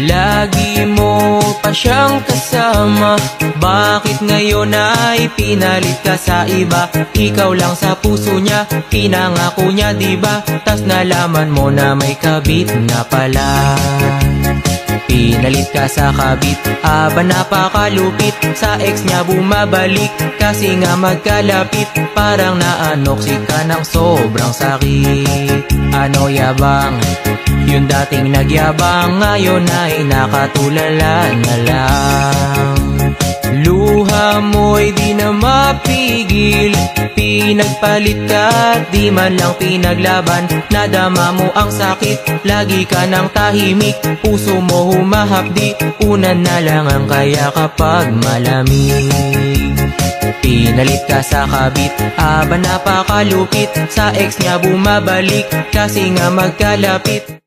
Lagi mo pa siyang kasama, bakit ngayon ay pinalit ka sa iba? Ikaw lang sa puso niya, pinangako niya diba? Tas nalaman mo na may kabit na pala. Pinalit ka sa kabit, aba napakalupit. Sa ex niya bumabalik, kasi nga magkalapit. Parang naanoksik ka ng sobrang sakit. Ano yabang? Yung dating nagyabang, ngayon ay nakatulala na lang. Luha mo'y di na mapigil, pinagpalit ka at di man lang pinaglaban. Nadama mo ang sakit, lagi ka nang tahimik. Puso mo humahapdi, unan na lang ang kaya kapag malamig. Pinalit ka sa kabit, aba napakalupit. Sa ex niya bumabalik, kasi nga magkalapit.